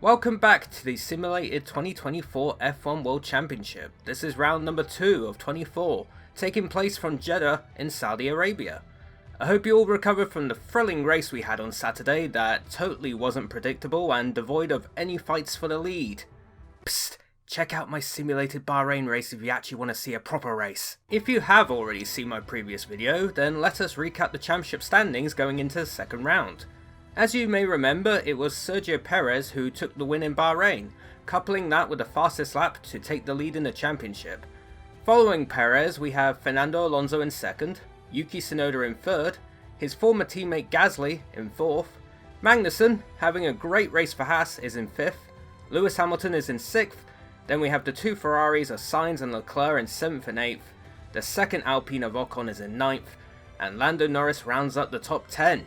Welcome back to the simulated 2024 F1 World Championship. This is round number 2 of 24, taking place from Jeddah in Saudi Arabia. I hope you all recovered from the thrilling race we had on Saturday that totally wasn't predictable and devoid of any fights for the lead. Psst, check out my simulated Bahrain race if you actually want to see a proper race. If you have already seen my previous video, then let us recap the championship standings going into the second round. As you may remember, it was Sergio Perez who took the win in Bahrain, coupling that with the fastest lap to take the lead in the championship. Following Perez, we have Fernando Alonso in second, Yuki Tsunoda in third, his former teammate Gasly in fourth, Magnussen, having a great race for Haas, is in fifth, Lewis Hamilton is in sixth, then we have the two Ferraris of Sainz and Leclerc in seventh and eighth, the second Alpine of Ocon is in ninth, and Lando Norris rounds up the top 10.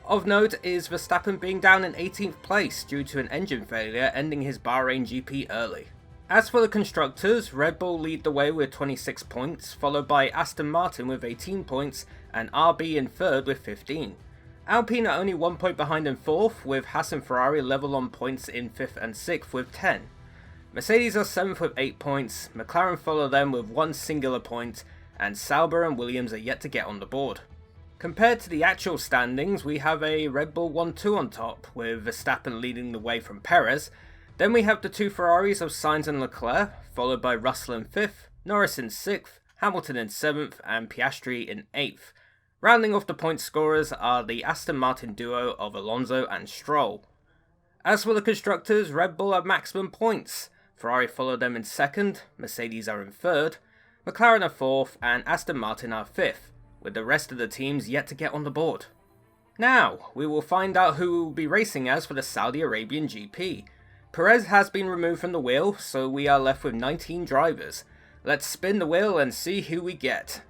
Of note is Verstappen being down in 18th place due to an engine failure ending his Bahrain GP early. As for the constructors, Red Bull lead the way with 26 points, followed by Aston Martin with 18 points and RB in third with 15. Alpine are only 1 point behind in fourth, with Haas and Ferrari level on points in 5th and 6th with 10. Mercedes are 7th with 8 points, McLaren follow them with 1 singular point, and Sauber and Williams are yet to get on the board. Compared to the actual standings, we have a Red Bull 1-2 on top, with Verstappen leading the way from Perez. Then we have the two Ferraris of Sainz and Leclerc, followed by Russell in 5th, Norris in 6th, Hamilton in 7th, and Piastri in 8th. Rounding off the point scorers are the Aston Martin duo of Alonso and Stroll. As for the constructors, Red Bull have maximum points. Ferrari follow them in 2nd, Mercedes are in 3rd, McLaren are 4th, and Aston Martin are 5th. With the rest of the teams yet to get on the board. Now, we will find out who we will be racing as for the Saudi Arabian GP. Perez has been removed from the wheel, so we are left with 19 drivers. Let's spin the wheel and see who we get.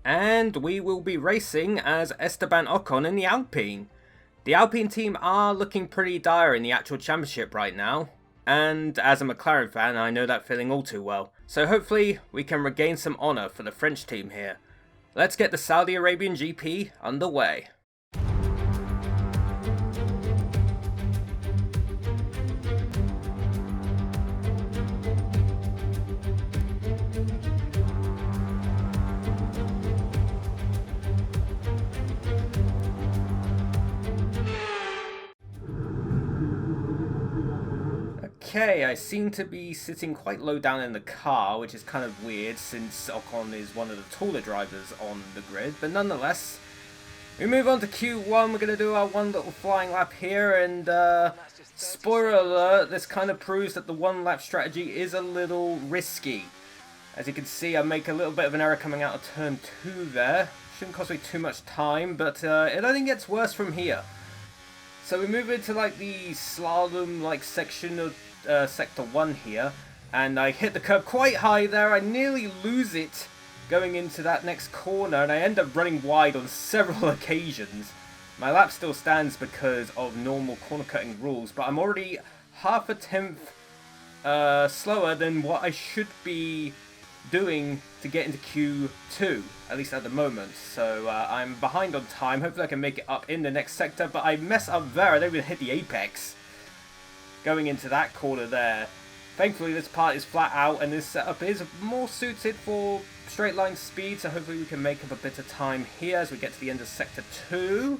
And we will be racing as Esteban Ocon in the Alpine. The Alpine team are looking pretty dire in the actual championship right now. And as a McLaren fan, I know that feeling all too well. So hopefully we can regain some honour for the French team here. Let's get the Saudi Arabian GP underway. Okay, I seem to be sitting quite low down in the car, which is kind of weird since Ocon is one of the taller drivers on the grid, but nonetheless, we move on to Q1. We're going to do our one little flying lap here, and spoiler alert, this kind of proves that the one lap strategy is a little risky. As you can see, I make a little bit of an error coming out of turn 2 there. Shouldn't cost me too much time, but it only gets worse from here. So we move into like the slalom like section of sector 1 here, and I hit the curb quite high there. I nearly lose it going into that next corner, and I end up running wide on several occasions. My lap still stands because of normal corner cutting rules, but I'm already half a tenth slower than what I should be doing to get into Q2, at least at the moment. So I'm behind on time. Hopefully I can make it up in the next sector, but I mess up there. I don't even hit the apex going into that corner there. Thankfully this part is flat out, and this setup is more suited for straight line speed, so hopefully we can make up a bit of time here as we get to the end of sector 2.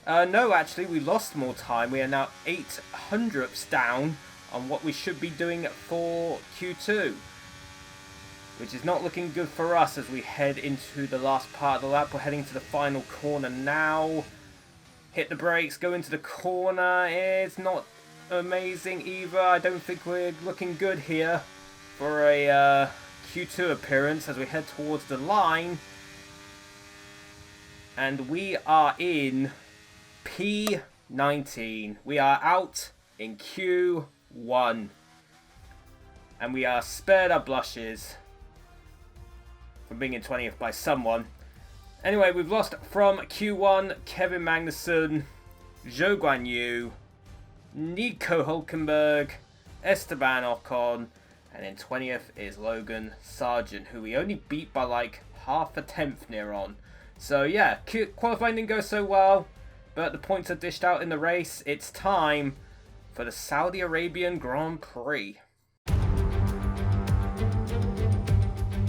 No, actually we lost more time. We are now 800ths down on what we should be doing for Q2, which is not looking good for us as we head into the last part of the lap. We're heading to the final corner now. Hit the brakes, go into the corner. It's not amazing either. I don't think we're looking good here for a Q2 appearance as we head towards the line. And we are in P19. We are out in Q1. And we are spared our blushes from being in 20th by someone. Anyway, we've lost from Q1 Kevin Magnussen, Zhou Guanyu, Nico Hulkenberg, Esteban Ocon, and in 20th is Logan Sargent, who we only beat by like half a tenth near on. So yeah, qualifying didn't go so well, but the points are dished out in the race. It's time for the Saudi Arabian Grand Prix.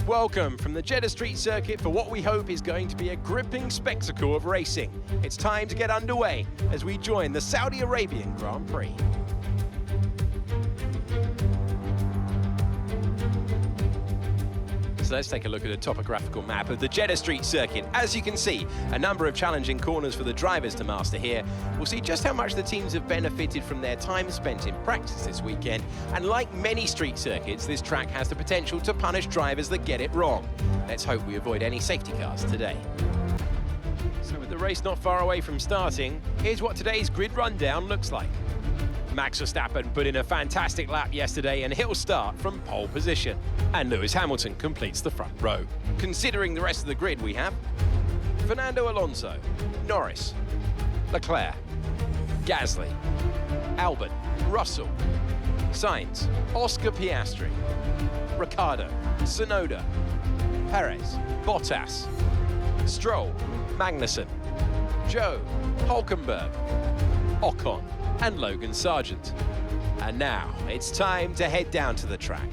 Welcome from the Jeddah Street Circuit for what we hope is going to be a gripping spectacle of racing. It's time to get underway as we join the Saudi Arabian Grand Prix. So let's take a look at a topographical map of the Jeddah Street Circuit. As you can see, a number of challenging corners for the drivers to master here. We'll see just how much the teams have benefited from their time spent in practice this weekend. And like many street circuits, this track has the potential to punish drivers that get it wrong. Let's hope we avoid any safety cars today. So with the race not far away from starting, here's what today's grid rundown looks like. Max Verstappen put in a fantastic lap yesterday and he'll start from pole position. And Lewis Hamilton completes the front row. Considering the rest of the grid we have Fernando Alonso, Norris, Leclerc, Gasly, Albon, Russell, Sainz, Oscar Piastri, Ricciardo, Tsunoda, Perez, Bottas, Stroll, Magnussen, Joe, Hulkenberg, Ocon, and Logan Sargent. And now it's time to head down to the track.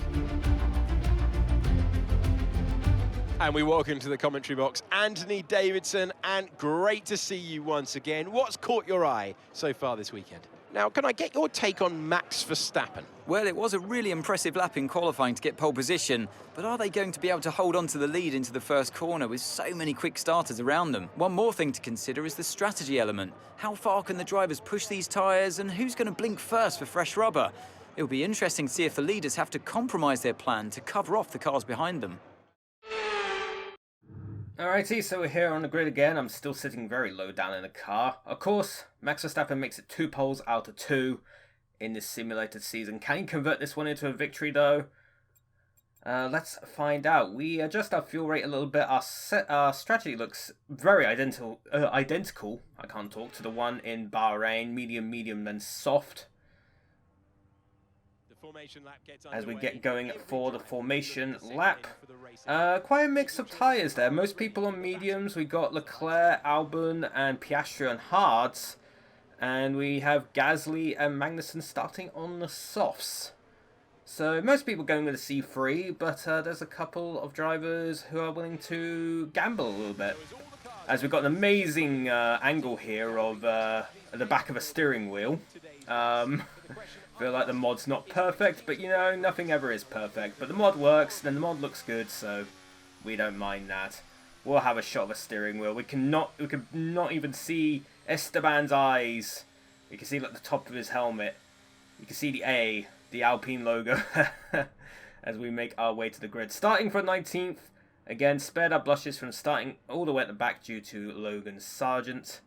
And we welcome to the commentary box Anthony Davidson, and great to see you once again. What's caught your eye so far this weekend? Now, can I get your take on Max Verstappen? Well, it was a really impressive lap in qualifying to get pole position, but are they going to be able to hold on to the lead into the first corner with so many quick starters around them? One more thing to consider is the strategy element. How far can the drivers push these tyres, and who's going to blink first for fresh rubber? It'll be interesting to see if the leaders have to compromise their plan to cover off the cars behind them. Alrighty, so we're here on the grid again. I'm still sitting very low down in the car. Of course, Max Verstappen makes it 2 poles out of 2 in this simulated season. Can he convert this one into a victory though? Let's find out. We adjust our fuel rate a little bit. Our strategy looks very identical. I can't talk, to the one in Bahrain. Medium, then soft. As we get going for the formation lap. Quite a mix of tyres there. Most people on mediums. We got Leclerc, Albon, and Piastri on hards. And we have Gasly and Magnussen starting on the softs. So most people going with a C3, but there's a couple of drivers who are willing to gamble a little bit. As we've got an amazing angle here of the back of a steering wheel. Feel like the mod's not perfect, but you know, nothing ever is perfect. But the mod works, and the mod looks good, so we don't mind that. We'll have a shot of a steering wheel. We can not even see Esteban's eyes. You can see like the top of his helmet. You can see the A, the Alpine logo, as we make our way to the grid. Starting from 19th, again, spared our blushes from starting all the way at the back due to Logan Sargent.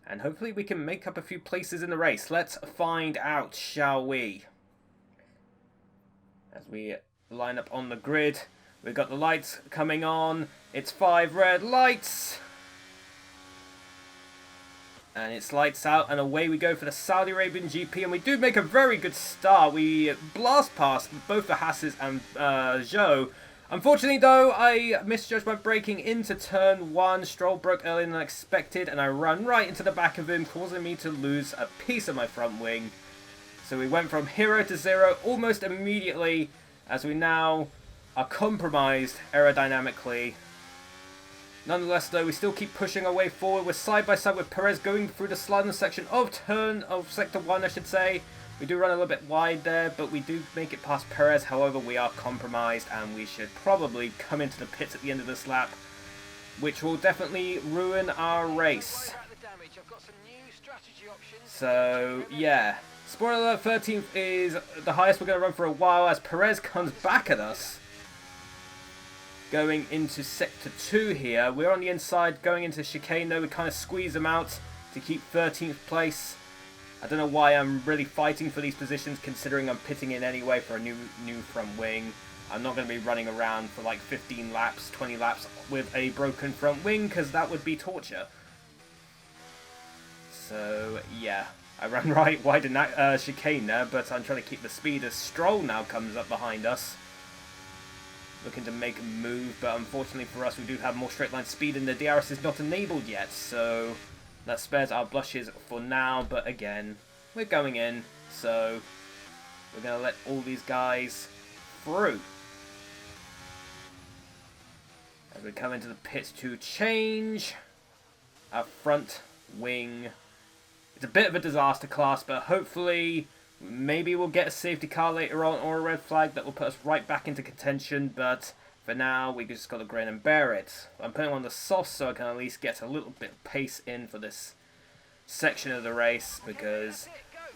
And hopefully we can make up a few places in the race. Let's find out, shall we? As we line up on the grid, we've got the lights coming on. It's 5 red lights. And it's lights out, and away we go for the Saudi Arabian GP. And we do make a very good start. We blast past both the Hasses and Zhou. Unfortunately, though, I misjudged my braking into turn 1. Stroll broke earlier than expected, and I ran right into the back of him, causing me to lose a piece of my front wing. So we went from hero to 0 almost immediately, as we now are compromised aerodynamically. Nonetheless, though, we still keep pushing our way forward. We're side by side with Perez going through the slalom section of sector 1, I should say. We do run a little bit wide there, but we do make it past Perez. However, we are compromised, and we should probably come into the pits at the end of this lap, which will definitely ruin our race. So, yeah. Spoiler alert, 13th is the highest we're going to run for a while, as Perez comes back at us. Going into sector 2 here. We're on the inside going into chicane, though. We kind of squeeze them out to keep 13th place. I don't know why I'm really fighting for these positions, considering I'm pitting in anyway for a new front wing. I'm not going to be running around for like 15 laps, 20 laps with a broken front wing, because that would be torture. So, yeah. I ran right wide in that chicane there, but I'm trying to keep the speed as Stroll now comes up behind us. looking to make a move, but unfortunately for us, we do have more straight line speed, and the DRS is not enabled yet, so that spares our blushes for now. But again, we're going in, so we're going to let all these guys through. As we come into the pits to change our front wing. It's a bit of a disaster class, but hopefully maybe we'll get a safety car later on or a red flag that will put us right back into contention. But for now, we just got to grin and bear it. I'm putting on the softs so I can at least get a little bit of pace in for this section of the race, because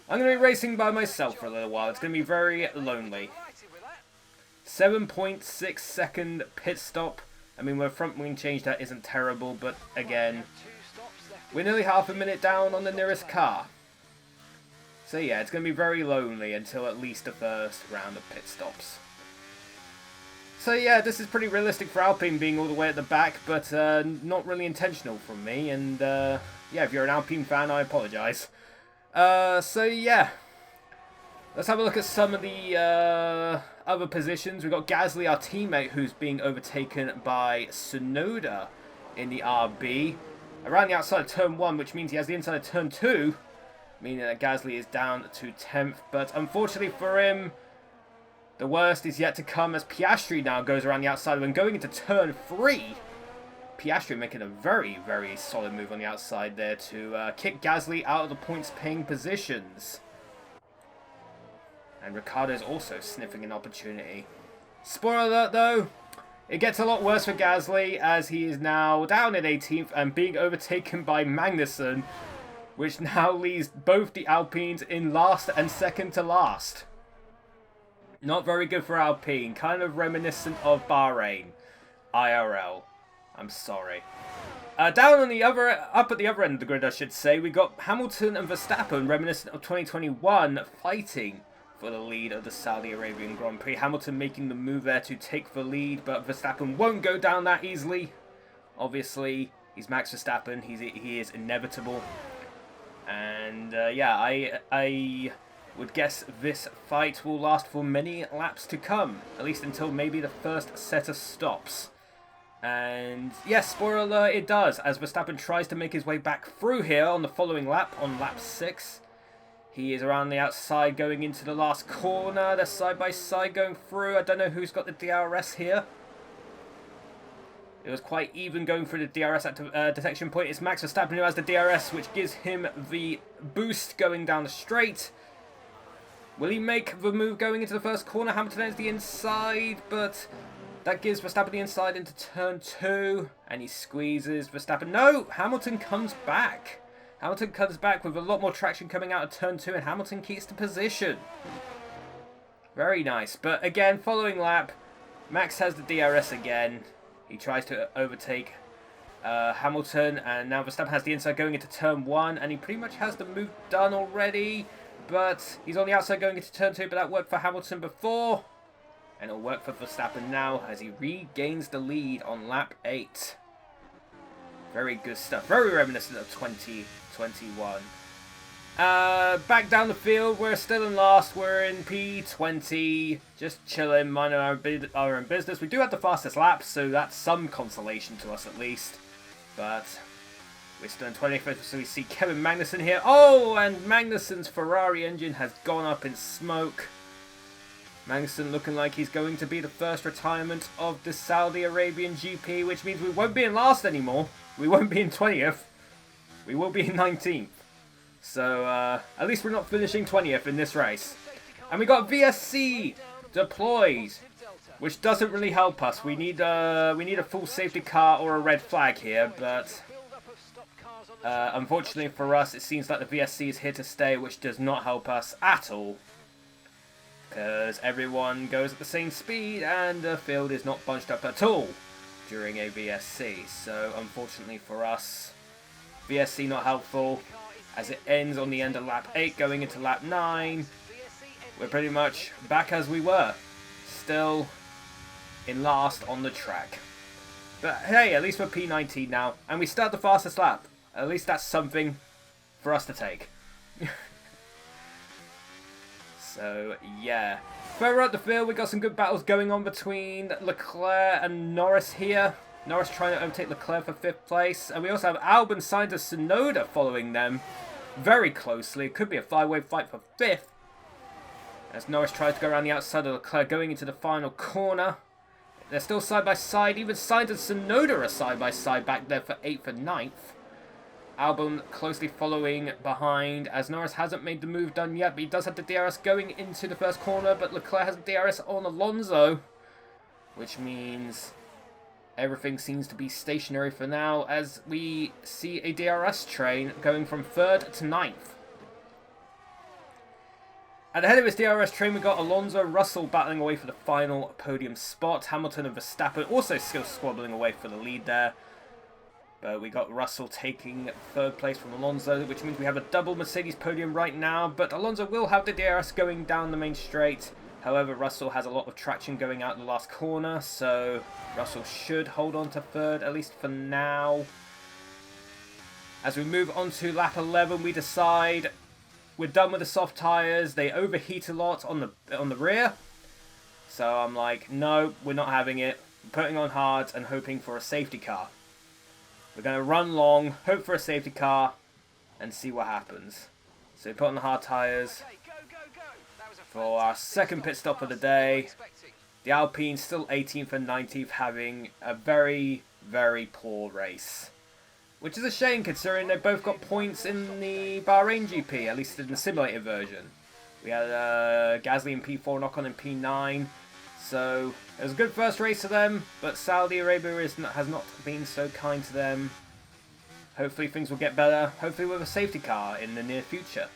I'm going to be racing by myself for a little while. It's going to be very lonely. 7.6 second pit stop. I mean, with a front wing change, that isn't terrible, but again, we're nearly half a minute down on the nearest car. So yeah, it's going to be very lonely until at least the first round of pit stops. So yeah, this is pretty realistic for Alpine being all the way at the back, but not really intentional from me. And yeah, if you're an Alpine fan, I apologise. So yeah, let's have a look at some of the other positions. We've got Gasly, our teammate, who's being overtaken by Tsunoda in the RB. Around the outside of turn 1, which means he has the inside of turn 2, meaning that Gasly is down to 10th. But unfortunately for him, the worst is yet to come as Piastri now goes around the outside. When going into turn 3, Piastri making a very, very solid move on the outside there to kick Gasly out of the points-paying positions. And Ricciardo's also sniffing an opportunity. Spoiler alert though, it gets a lot worse for Gasly as he is now down at 18th and being overtaken by Magnussen, which now leaves both the Alpines in last and second to last. Not very good for Alpine, kind of reminiscent of Bahrain. IRL. I'm sorry. Down on the up at the other end of the grid, I should say, we got Hamilton and Verstappen, reminiscent of 2021, fighting for the lead of the Saudi Arabian Grand Prix. Hamilton making the move there to take the lead, but Verstappen won't go down that easily. Obviously, he's Max Verstappen. He is inevitable. And yeah, I would guess this fight will last for many laps to come, at least until maybe the first set of stops. And yes, spoiler alert, it does, as Verstappen tries to make his way back through here on the following lap, on lap 6. He is around the outside going into the last corner. They're side by side going through. I don't know who's got the DRS here. It was quite even going through the DRS detection point. It's Max Verstappen who has the DRS, which gives him the boost going down the straight. Will he make the move going into the first corner? Hamilton ends the inside, but that gives Verstappen the inside into turn 2. And he squeezes Verstappen. No! Hamilton comes back. Hamilton comes back with a lot more traction coming out of turn 2, and Hamilton keeps the position. Very nice. But again, following lap, Max has the DRS again. He tries to overtake Hamilton, and now Verstappen has the inside going into turn 1, and he pretty much has the move done already. But he's on the outside going into turn 2, but that worked for Hamilton before. And it'll work for Verstappen now as he regains the lead on lap 8. Very good stuff. Very reminiscent of 2021. Back down the field. We're still in last. We're in P20. Just chilling, minding our own business. We do have the fastest lap, so that's some consolation to us at least. But we're still in 25th, so we see Kevin Magnussen here. Oh, and Magnussen's Ferrari engine has gone up in smoke. Magnussen looking like he's going to be the first retirement of the Saudi Arabian GP, which means we won't be in last anymore. We won't be in 20th. We will be in 19th. So, at least we're not finishing 20th in this race. And we got VSC deployed, which doesn't really help us. We need a full safety car or a red flag here, but unfortunately for us, it seems like the VSC is here to stay, which does not help us at all. Because everyone goes at the same speed, and the field is not bunched up at all during a VSC. So, unfortunately for us, VSC not helpful, as it ends on the end of lap 8, going into lap 9. We're pretty much back as we were, still in last on the track. But hey, at least we're P19 now, and we start the fastest lap. At least that's something for us to take. So, yeah. Further up the field, we got some good battles going on between Leclerc and Norris here. Norris trying to overtake Leclerc for 5th place. And we also have Albon, Sainz, and Tsunoda following them very closely. It could be a flyway fight for 5th. As Norris tries to go around the outside of Leclerc, going into the final corner. They're still side by side. Even Sainz and Tsunoda are side by side back there for 8th and 9th. Albon closely following behind, as Norris hasn't made the move done yet, but he does have the DRS going into the first corner, but Leclerc has the DRS on Alonso, which means everything seems to be stationary for now, as we see a DRS train going from 3rd to 9th. At the head of his DRS train, we got Alonso, Russell battling away for the final podium spot. Hamilton and Verstappen also still squabbling away for the lead there. But we got Russell taking 3rd place from Alonso, which means we have a double Mercedes podium right now. But Alonso will have the DRS going down the main straight. However, Russell has a lot of traction going out in the last corner, so Russell should hold on to 3rd, at least for now. As we move on to lap 11, we decide we're done with the soft tyres. They overheat a lot on the rear. So I'm like, no, we're not having it. We're putting on hards and hoping for a safety car. We're going to run long, hope for a safety car, and see what happens. So we put on the hard tyres for our second pit stop of the day. The Alpine still 18th and 19th, having a very, very poor race. Which is a shame considering they both got points in the Bahrain GP, at least in the simulator version. We had Gasly in P4, Ocon in P9. So it was a good first race for them, but Saudi Arabia has not been so kind to them. Hopefully things will get better, hopefully with a safety car in the near future.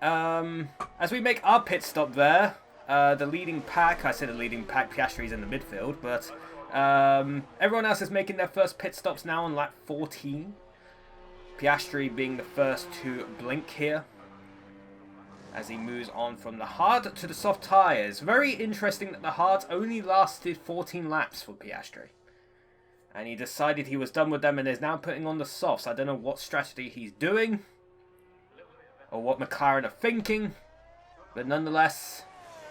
As we make our pit stop there, the leading pack, I say the leading pack, Piastri's in the midfield, but everyone else is making their first pit stops now on lap 14. Piastri being the first to blink here, as he moves on from the hard to the soft tyres. Very interesting that the hards only lasted 14 laps for Piastri. And he decided he was done with them and is now putting on the softs. I don't know what strategy he's doing, or what McLaren are thinking, but nonetheless,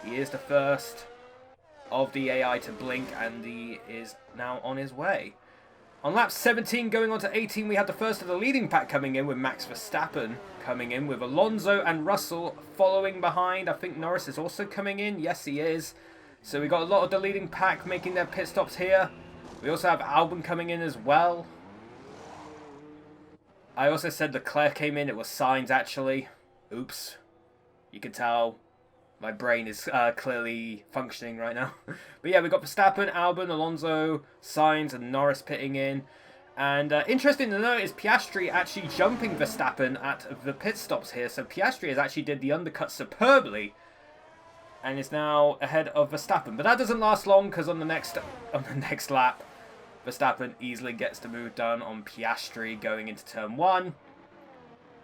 he is the first of the AI to blink, and he is now on his way. On lap 17 going on to 18, we had the first of the leading pack coming in, with Max Verstappen coming in, with Alonso and Russell following behind. I think Norris is also coming in. Yes, he is. So we got a lot of the leading pack making their pit stops here. We also have Albon coming in as well. I also said Leclerc came in. It was Sainz, actually. Oops. You can tell my brain is clearly functioning right now. But yeah, we've got Verstappen, Albon, Alonso, Sainz, and Norris pitting in. And interesting to note is Piastri actually jumping Verstappen at the pit stops here. So Piastri has actually did the undercut superbly, and is now ahead of Verstappen. But that doesn't last long, because on the next lap, Verstappen easily gets the move done on Piastri going into turn 1.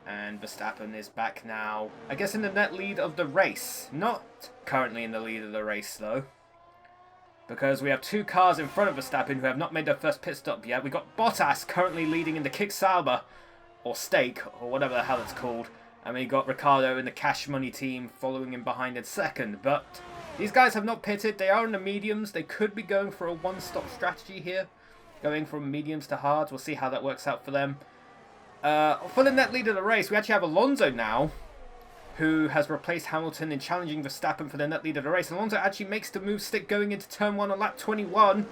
And Verstappen is back now, I guess, in the net lead of the race. Not currently in the lead of the race, though, because we have 2 cars in front of Verstappen who have not made their first pit stop yet. We got Bottas currently leading in the Kick Sauber, or Stake, or whatever the hell it's called. And we got Ricciardo in the Cash Money team following him behind in second. But these guys have not pitted. They are in the mediums. They could be going for a one-stop strategy here, going from mediums to hards. We'll see how that works out for them. For the net lead of the race, we actually have Alonso now, who has replaced Hamilton in challenging Verstappen for the net lead of the race. Alonso actually makes the move stick going into turn 1 on lap 21,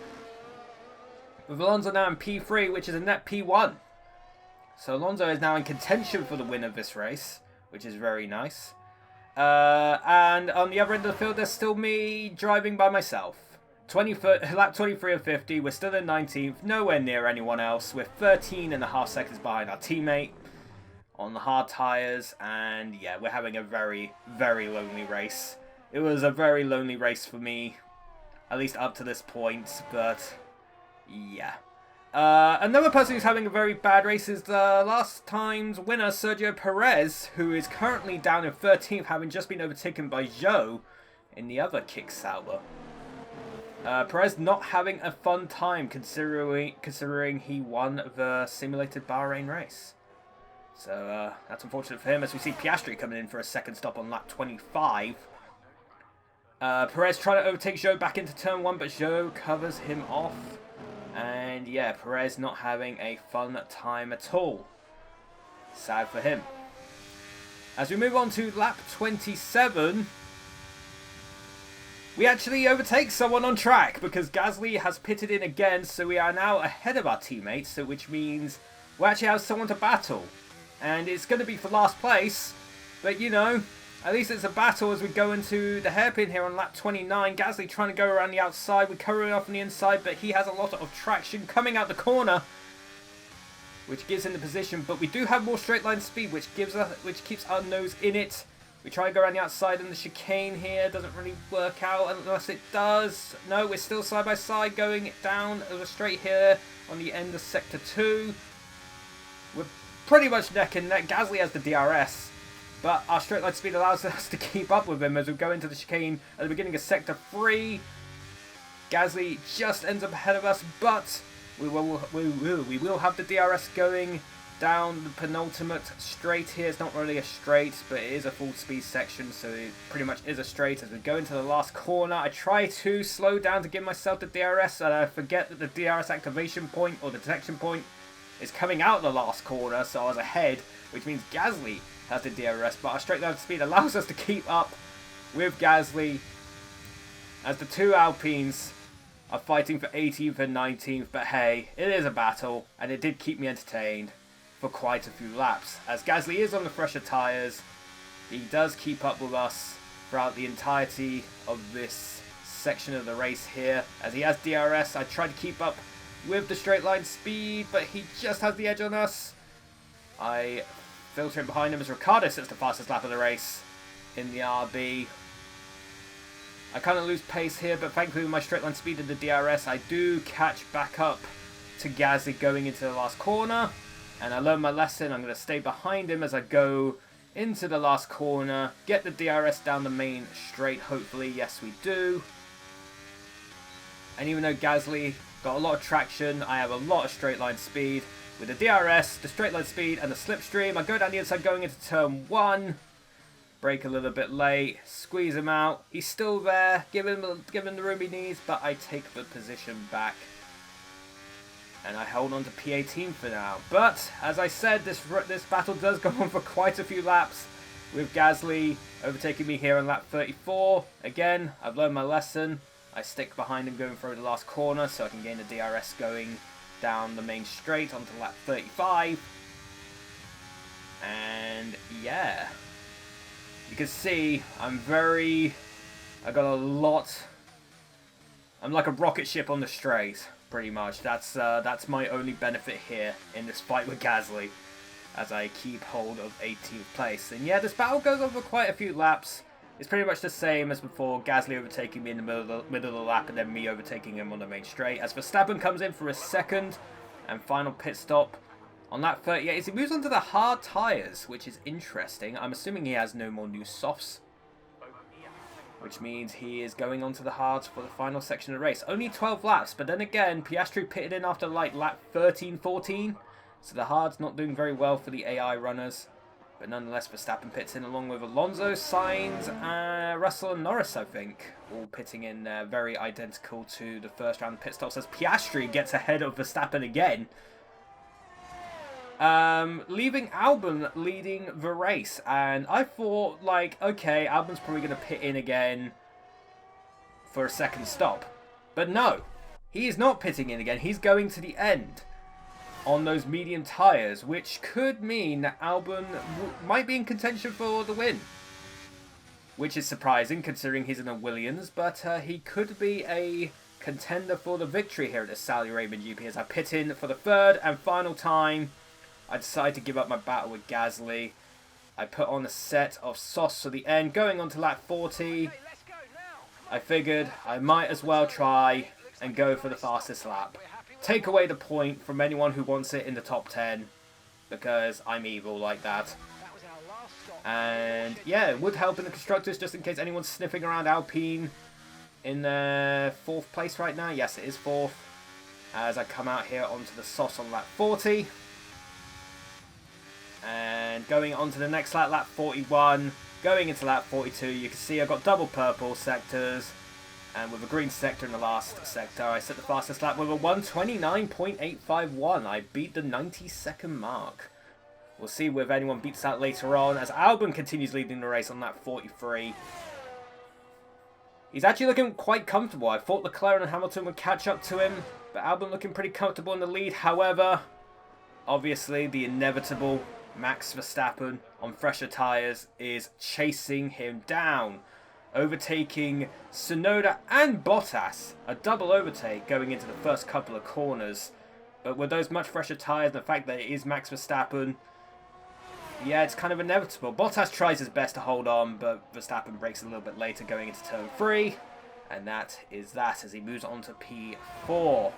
with Alonso now in P3, which is a net P1. So Alonso is now in contention for the win of this race, which is very nice. And on the other end of the field, there's still me driving by myself. Lap 23 of 50, we're still in 19th, nowhere near anyone else. We're 13.5 seconds behind our teammate on the hard tyres, and yeah, we're having a very, very lonely race. It was a very lonely race for me, at least up to this point, but yeah. Another person who's having a very bad race is the last time's winner, Sergio Perez, who is currently down in 13th, having just been overtaken by Zhou in the other Kick Sauber. Perez not having a fun time considering he won the simulated Bahrain race. So that's unfortunate for him, as we see Piastri coming in for a second stop on lap 25. Perez trying to overtake Zhou back into turn 1, but Zhou covers him off. And yeah, Perez not having a fun time at all. Sad for him. As we move on to lap 27, we actually overtake someone on track because Gasly has pitted in again, so we are now ahead of our teammates, so which means we actually have someone to battle. And it's going to be for last place, but you know, at least it's a battle as we go into the hairpin here on lap 29. Gasly trying to go around the outside, we're covering off on the inside, but he has a lot of traction coming out the corner, which gives him the position. But we do have more straight line speed, which keeps our nose in it. We try to go around the outside in the chicane here. Doesn't really work out unless it does. No, we're still side by side going down over straight here on the end of sector 2. We're pretty much neck and neck. Gasly has the DRS, but our straight line speed allows us to keep up with him as we go into the chicane at the beginning of sector 3. Gasly just ends up ahead of us, but we will have the DRS going down the penultimate straight here. It's not really a straight, but it is a full speed section, so it pretty much is a straight. As we go into the last corner, I try to slow down to give myself the DRS, and I forget that the DRS activation point, or the detection point, is coming out the last corner, so I was ahead, which means Gasly has the DRS, but our straight line speed allows us to keep up with Gasly as the two Alpines are fighting for 18th and 19th. But hey, it is a battle, and it did keep me entertained for quite a few laps. As Gasly is on the fresher tyres, he does keep up with us throughout the entirety of this section of the race here. As he has DRS, I try to keep up with the straight line speed, but he just has the edge on us. I filter in behind him as Ricciardo sets the fastest lap of the race in the RB. I kind of lose pace here, but thankfully with my straight line speed and the DRS, I do catch back up to Gasly going into the last corner. And I learned my lesson. I'm going to stay behind him as I go into the last corner. Get the DRS down the main straight, hopefully. Yes, we do. And even though Gasly got a lot of traction, I have a lot of straight line speed. With the DRS, the straight line speed, and the slipstream, I go down the inside going into turn 1. Brake a little bit late. Squeeze him out. He's still there. Give him the room he needs, but I take the position back. And I hold on to P18 for now. But, as I said, this battle does go on for quite a few laps, with Gasly overtaking me here on lap 34. Again, I've learned my lesson. I stick behind him going through the last corner so I can gain the DRS going down the main straight onto lap 35. And, yeah. You can see, I got a lot. I'm like a rocket ship on the straight. Pretty much. That's my only benefit here in this fight with Gasly, as I keep hold of 18th place. And yeah, this battle goes on for quite a few laps. It's pretty much the same as before, Gasly overtaking me in the middle of the lap and then me overtaking him on the main straight. As Verstappen comes in for his second and final pit stop on lap 38, as he moves on to the hard tyres, which is interesting. I'm assuming he has no more new softs, which means he is going on to the hards for the final section of the race. Only 12 laps, but then again, Piastri pitted in after like lap 13, 14. So the hards not doing very well for the AI runners. But nonetheless, Verstappen pits in along with Alonso, Sainz, Russell and Norris, I think. All pitting in very identical to the first round pit stops as Piastri gets ahead of Verstappen again. Leaving Albon leading the race, and I thought, like, okay, Albon's probably going to pit in again for a second stop. But no, he is not pitting in again. He's going to the end on those medium tyres, which could mean that Albon might be in contention for the win. Which is surprising, considering he's in a Williams, but he could be a contender for the victory here at the Saudi Arabian GP as I pit in for the third and final time. I decided to give up my battle with Gasly. I put on a set of softs for the end, going on to lap 40. I figured I might as well try and go for the fastest lap. Take away the point from anyone who wants it in the top 10, because I'm evil like that. And yeah, it would help in the constructors just in case anyone's sniffing around Alpine in the 4th place right now. Yes, it is 4th. As I come out here onto the softs on lap 40. And going on to the next lap, lap 41. Going into lap 42, you can see I've got double purple sectors. And with a green sector in the last sector, I set the fastest lap with a 1:29.851. I beat the 90-second mark. We'll see if anyone beats that later on, as Albon continues leading the race on lap 43. He's actually looking quite comfortable. I thought Leclerc and Hamilton would catch up to him, but Albon looking pretty comfortable in the lead. However, obviously the inevitable Max Verstappen on fresher tyres is chasing him down, overtaking Tsunoda and Bottas. A double overtake going into the first couple of corners. But with those much fresher tyres and the fact that it is Max Verstappen, yeah, it's kind of inevitable. Bottas tries his best to hold on, but Verstappen breaks a little bit later going into turn 3. And that is that as he moves on to P4.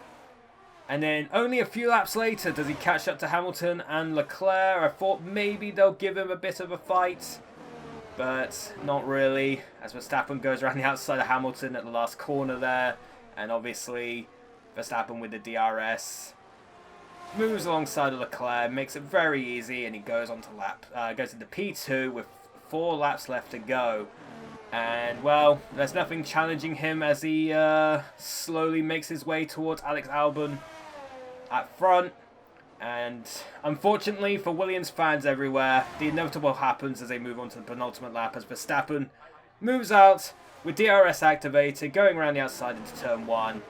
And then only a few laps later does he catch up to Hamilton and Leclerc. I thought maybe they'll give him a bit of a fight, but not really, as Verstappen goes around the outside of Hamilton at the last corner there. And obviously Verstappen with the DRS moves alongside of Leclerc, makes it very easy, and he goes on to goes into P2 with 4 laps left to go. And, well, there's nothing challenging him as he slowly makes his way towards Alex Albon at front. And unfortunately for Williams fans everywhere, the inevitable happens as they move on to the penultimate lap, as Verstappen moves out with DRS activated, going around the outside into turn 1.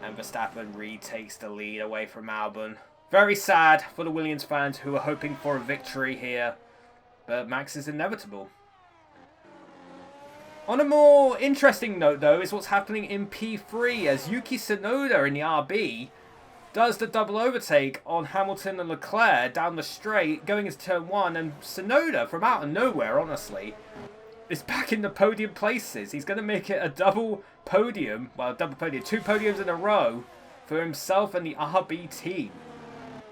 And Verstappen retakes the lead away from Albon. Very sad for the Williams fans who are hoping for a victory here, but Max is inevitable. On a more interesting note, though, is what's happening in P3, as Yuki Tsunoda in the RB does the double overtake on Hamilton and Leclerc down the straight, going into turn 1, and Tsunoda, from out of nowhere, honestly, is back in the podium places. He's going to make it a double podium, well, double podium, 2 podiums in a row for himself and the RB team.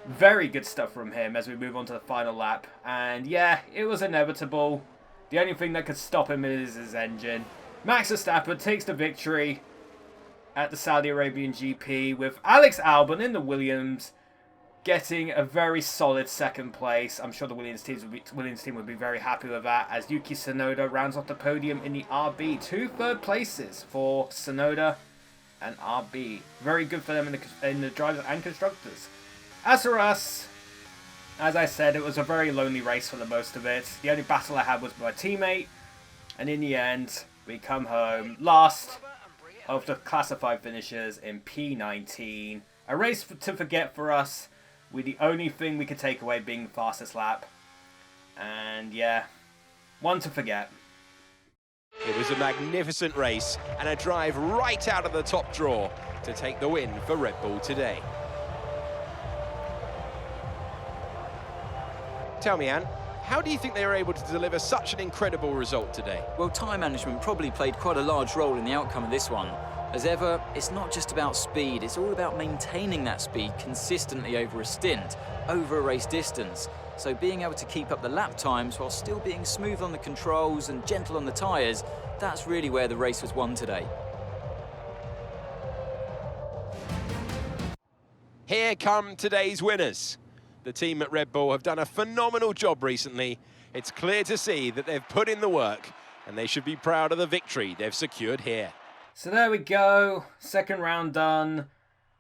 Very good stuff from him as we move on to the final lap. And yeah, it was inevitable. The only thing that could stop him is his engine. Max Verstappen takes the victory at the Saudi Arabian GP, with Alex Albon in the Williams getting a very solid second place. I'm sure the Williams team would be very happy with that, as Yuki Tsunoda rounds off the podium in the RB. 2 third places for Tsunoda and RB. Very good for them in the drivers and constructors. As for us, as I said, it was a very lonely race for the most of it. The only battle I had was with my teammate, and in the end, we come home last of the classified finishers in P19. A race to forget for us, with the only thing we could take away being the fastest lap. And yeah, one to forget. It was a magnificent race and a drive right out of the top draw to take the win for Red Bull today. Tell me, Anne, how do you think they were able to deliver such an incredible result today? Well, time management probably played quite a large role in the outcome of this one. As ever, it's not just about speed, it's all about maintaining that speed consistently over a stint, over a race distance. So being able to keep up the lap times while still being smooth on the controls and gentle on the tyres, that's really where the race was won today. Here come today's winners. The team at Red Bull have done a phenomenal job recently. It's clear to see that they've put in the work, and they should be proud of the victory they've secured here. So there we go, second round done.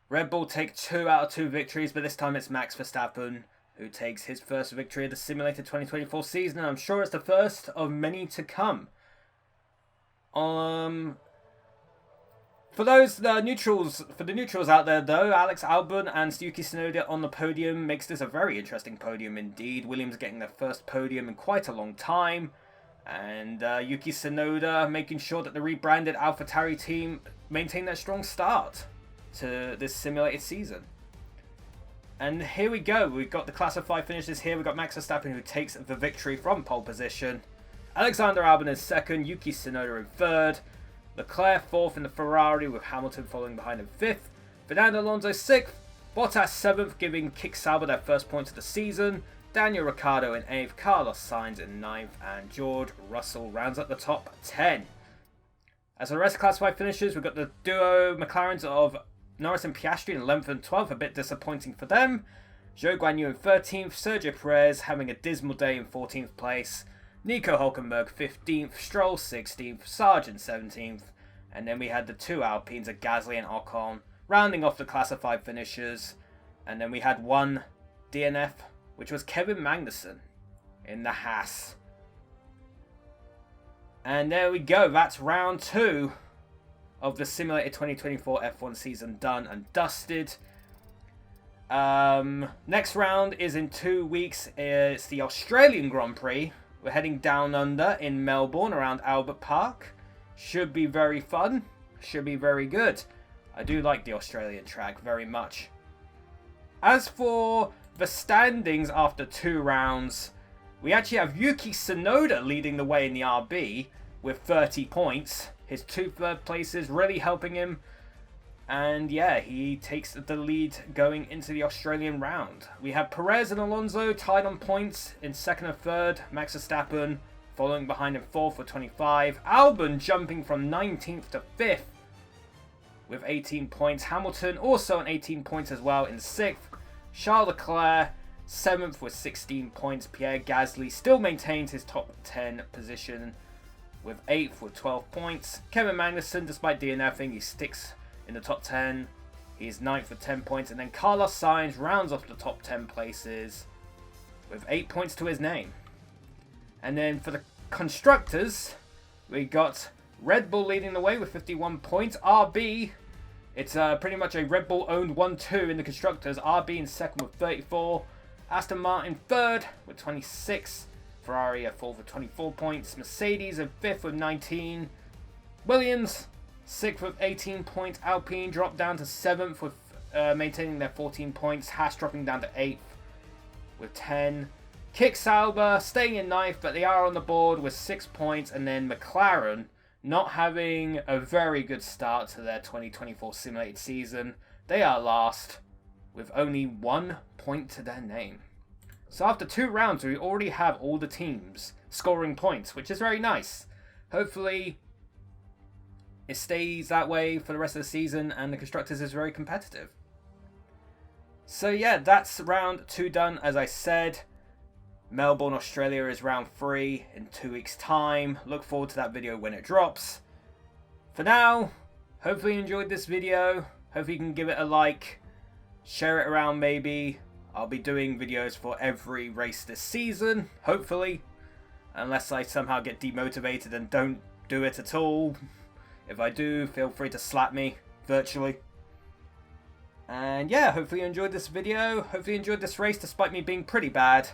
Red Bull take 2 out of 2 victories, but this time it's Max Verstappen who takes his first victory of the simulated 2024 season, and I'm sure it's the first of many to come. For the neutrals out there though, Alex Albon and Yuki Tsunoda on the podium makes this a very interesting podium indeed. Williams getting their first podium in quite a long time. And Yuki Tsunoda making sure that the rebranded AlphaTauri team maintain their strong start to this simulated season. And here we go. We've got the classified finishes here. We've got Max Verstappen who takes the victory from pole position. Alexander Albon in second. Yuki Tsunoda in third. Leclerc fourth in the Ferrari, with Hamilton following behind in fifth. Fernando Alonso sixth. Bottas seventh, giving Kick Sauber their first points of the season. Daniel Ricciardo in 8th, Carlos Sainz in 9th, and George Russell rounds up the top 10. As for the rest of classified finishers, we've got the duo McLarens of Norris and Piastri in 11th and 12th, a bit disappointing for them. Zhou Guanyu in 13th, Sergio Perez having a dismal day in 14th place, Nico Hülkenberg 15th, Stroll 16th, Sargent 17th, and then we had the two Alpines of Gasly and Ocon rounding off the classified finishers, and then we had one DNF, which was Kevin Magnussen in the Haas. And there we go, that's round 2 of the simulated 2024 F1 season done and dusted. Next round is in 2 weeks. It's the Australian Grand Prix. We're heading down under in Melbourne around Albert Park. Should be very fun. Should be very good. I do like the Australian track very much. As for the standings after 2 rounds, we actually have Yuki Tsunoda leading the way in the RB with 30 points. His 2 third places really helping him. And yeah, he takes the lead going into the Australian round. We have Perez and Alonso tied on points in 2nd and 3rd. Max Verstappen following behind in 4th with 25. Albon jumping from 19th to 5th with 18 points. Hamilton also on 18 points as well in 6th. Charles Leclerc 7th with 16 points. Pierre Gasly still maintains his top 10 position with 8th with 12 points. Kevin Magnussen, despite DNFing, he sticks in the top 10. He is 9th with 10 points. And then Carlos Sainz rounds off the top 10 places with 8 points to his name. And then for the constructors, we got Red Bull leading the way with 51 points. RB, it's pretty much a Red Bull owned 1-2 in the constructors. RB in 2nd with 34. Aston Martin 3rd with 26. Ferrari at 4th with 24 points. Mercedes in 5th with 19. Williams 6th with 18 points. Alpine dropped down to 7th with maintaining their 14 points. Haas dropping down to 8th with 10. Kick Sauber staying in 9th, but they are on the board with 6 points. And then McLaren not having a very good start to their 2024 simulated season. They are last with only 1 point to their name. So after 2 rounds, we already have all the teams scoring points, which is very nice. Hopefully it stays that way for the rest of the season and the constructors is very competitive. So yeah, that's round 2 done. As I said, Melbourne, Australia is round 3 in 2 weeks' time. Look forward to that video when it drops. For now, hopefully you enjoyed this video. Hopefully you can give it a like. Share it around maybe. I'll be doing videos for every race this season, hopefully. Unless I somehow get demotivated and don't do it at all. If I do, feel free to slap me virtually. And yeah, hopefully you enjoyed this video. Hopefully you enjoyed this race despite me being pretty bad.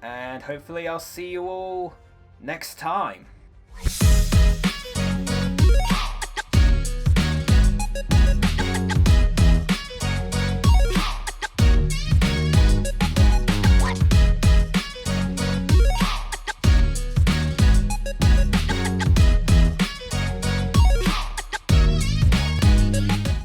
And hopefully I'll see you all next time.